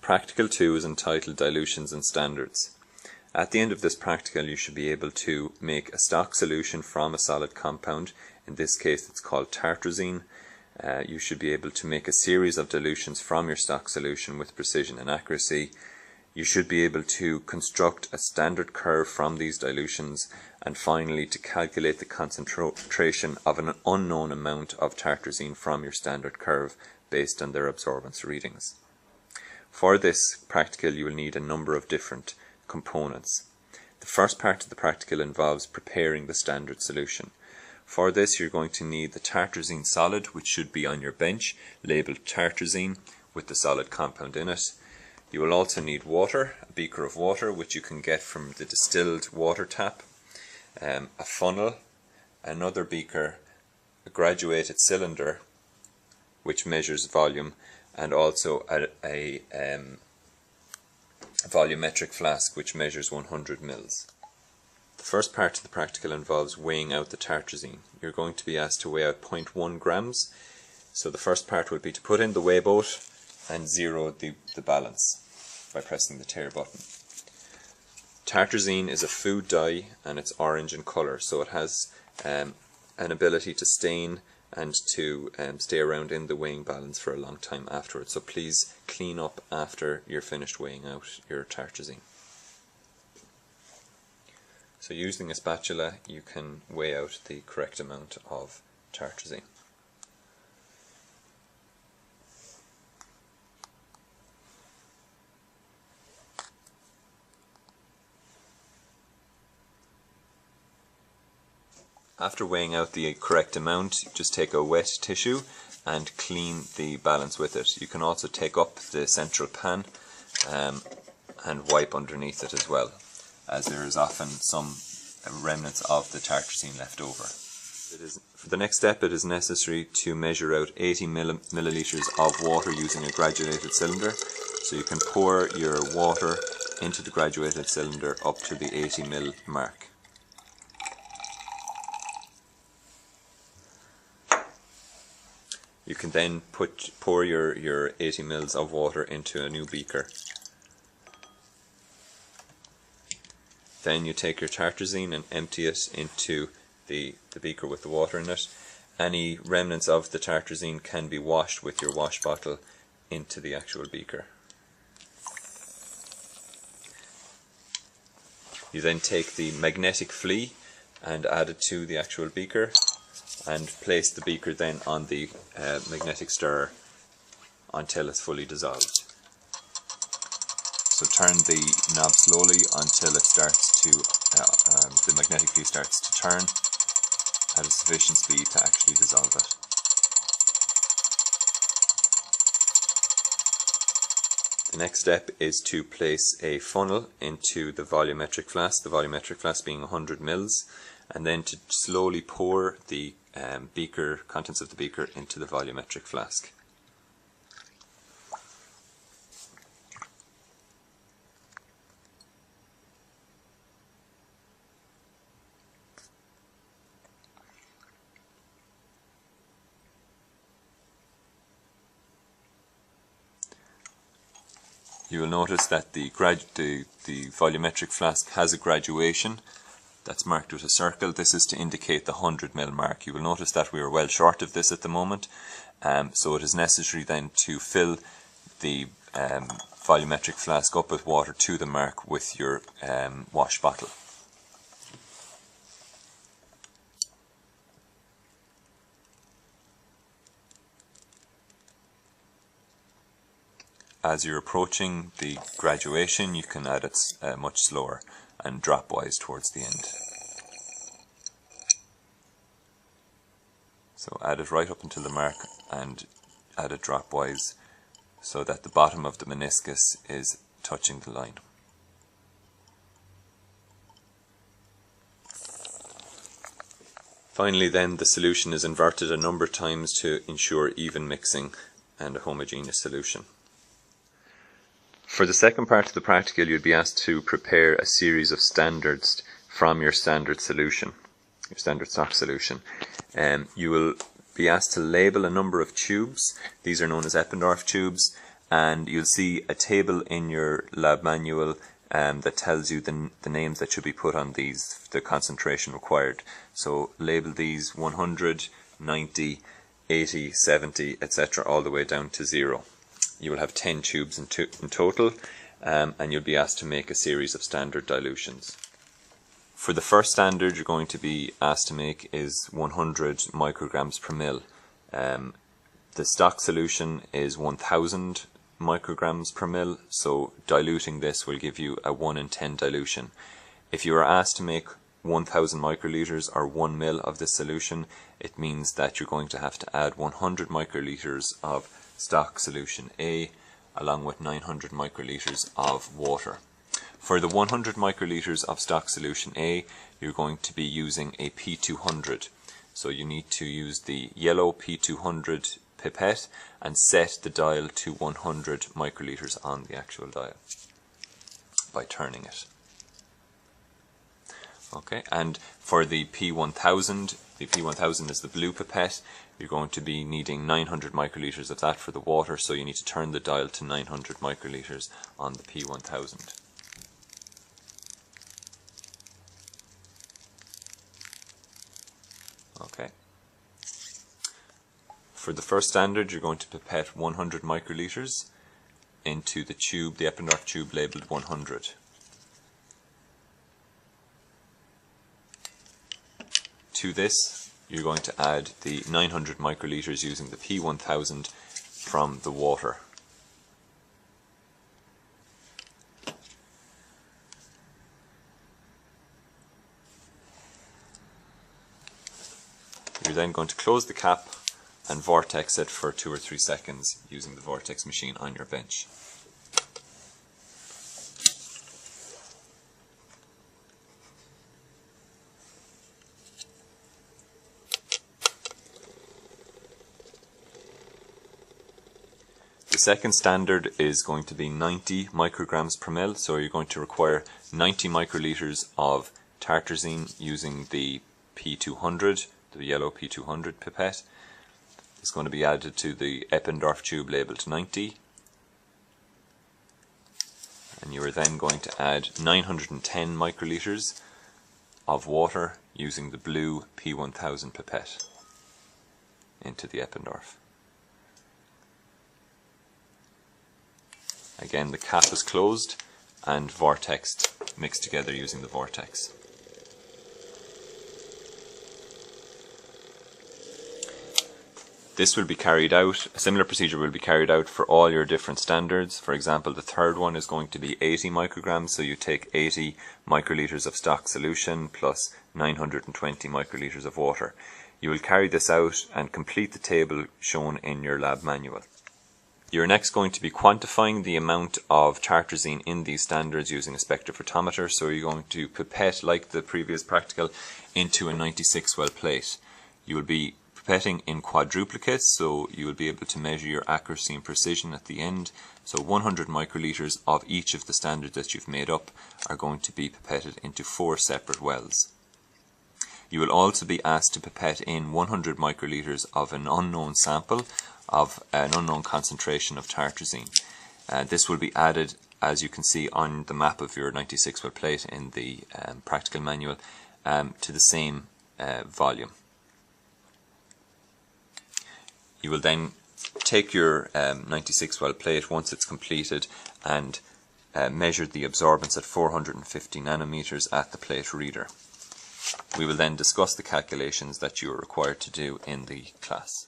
Practical 2 is entitled Dilutions and Standards. At the end of this practical you should be able to make a stock solution from a solid compound. In this case it's called Terezin. You should be able to make a series of dilutions from your stock solution with precision and accuracy. You should be able to construct a standard curve from these dilutions, and finally to calculate the concentration of an unknown amount of Terezin from your standard curve based on their absorbance readings. For this practical you will need a number of different components. The first part of the practical involves preparing the standard solution. For this you're going to need the Terezin solid, which should be on your bench, labelled Terezin with the solid compound in it. You will also need water, a beaker of water which you can get from the distilled water tap, a funnel, another beaker, a graduated cylinder which measures volume, and also a volumetric flask which measures 100 mils. The first part of the practical involves weighing out the Terezin. You're going to be asked to weigh out 0.1 grams. So the first part would be to put in the weigh boat and zero the balance by pressing the tare button. Terezin is a food dye and it's orange in colour, so it has an ability to stain and to stay around in the weighing balance for a long time afterwards. So please clean up after you're finished weighing out your Terezin. So using a spatula you can weigh out the correct amount of Terezin. After weighing out the correct amount, just take a wet tissue and clean the balance with it. You can also take up the central pan and wipe underneath it as well, as there is often some remnants of the Terezin left over. For the next step it is necessary to measure out 80 milliliters of water using a graduated cylinder. So you can pour your water into the graduated cylinder up to the 80 ml mark. You can then pour your 80 mils of water into a new beaker. Then you take your Terezin and empty it into the beaker with the water in it. Any remnants of the Terezin can be washed with your wash bottle into the actual beaker. You then take the magnetic flea and add it to the actual beaker, and place the beaker then on the magnetic stirrer until it's fully dissolved. So turn the knob slowly until it starts to, the magnetic flea starts to turn at a sufficient speed to actually dissolve it. The next step is to place a funnel into the volumetric flask being 100 mils, and then to slowly pour the contents of the beaker into the volumetric flask. You will notice that the volumetric flask has a graduation that's marked with a circle. This is to indicate the 100 ml mark. You will notice that we are well short of this at the moment, so it is necessary then to fill the volumetric flask up with water to the mark with your wash bottle. As you're approaching the graduation, you can add it much slower and drop-wise towards the end. So add it right up until the mark and add it drop-wise so that the bottom of the meniscus is touching the line. Finally then, the solution is inverted a number of times to ensure even mixing and a homogeneous solution. For the second part of the practical, you'd be asked to prepare a series of standards from your standard solution, your standard stock solution. You will be asked to label a number of tubes. These are known as Eppendorf tubes, and you'll see a table in your lab manual that tells you the names that should be put on these, the concentration required. So label these 100, 90, 80, 70, etc. all the way down to 0. You will have 10 tubes in total, and you'll be asked to make a series of standard dilutions. For the first standard you're going to be asked to make is 100 micrograms per mil. The stock solution is 1000 micrograms per mil, so diluting this will give you a 1 in 10 dilution. If you are asked to make 1000 microliters or 1 mil of this solution, it means that you're going to have to add 100 microliters of stock solution A along with 900 microliters of water. For the 100 microliters of stock solution A, you're going to be using a P200. So you need to use the yellow P200 pipette and set the dial to 100 microliters on the actual dial by turning it. Okay, and for the P1000 is the blue pipette. You're going to be needing 900 microliters of that for the water, so you need to turn the dial to 900 microliters on the P1000. Okay. For the first standard, you're going to pipette 100 microliters into the tube, the Eppendorf tube labelled 100. To this, you're going to add the 900 microliters using the P1000 from the water. You're then going to close the cap and vortex it for 2 or 3 seconds using the vortex machine on your bench. The second standard is going to be 90 micrograms per mil, so you're going to require 90 microliters of Terezin using the P200, the yellow P200 pipette. It's going to be added to the Eppendorf tube labelled 90, and you are then going to add 910 microliters of water using the blue P1000 pipette into the Eppendorf. Again, the cap is closed and vortexed, mixed together using the vortex. This will be carried out, a similar procedure will be carried out for all your different standards. For example, the third one is going to be 80 micrograms, so you take 80 microliters of stock solution plus 920 microliters of water. You will carry this out and complete the table shown in your lab manual. You're next going to be quantifying the amount of Terezin in these standards using a spectrophotometer, so you're going to pipette, like the previous practical, into a 96 well plate. You will be pipetting in quadruplicates, so you will be able to measure your accuracy and precision at the end. So 100 microliters of each of the standards that you've made up are going to be pipetted into 4 separate wells. You will also be asked to pipette in 100 microliters of an unknown sample of an unknown concentration of Terezin. This will be added, as you can see on the map of your 96 well plate in the practical manual, to the same volume. You will then take your 96 well plate once it's completed and measure the absorbance at 450 nanometers at the plate reader. We will then discuss the calculations that you are required to do in the class.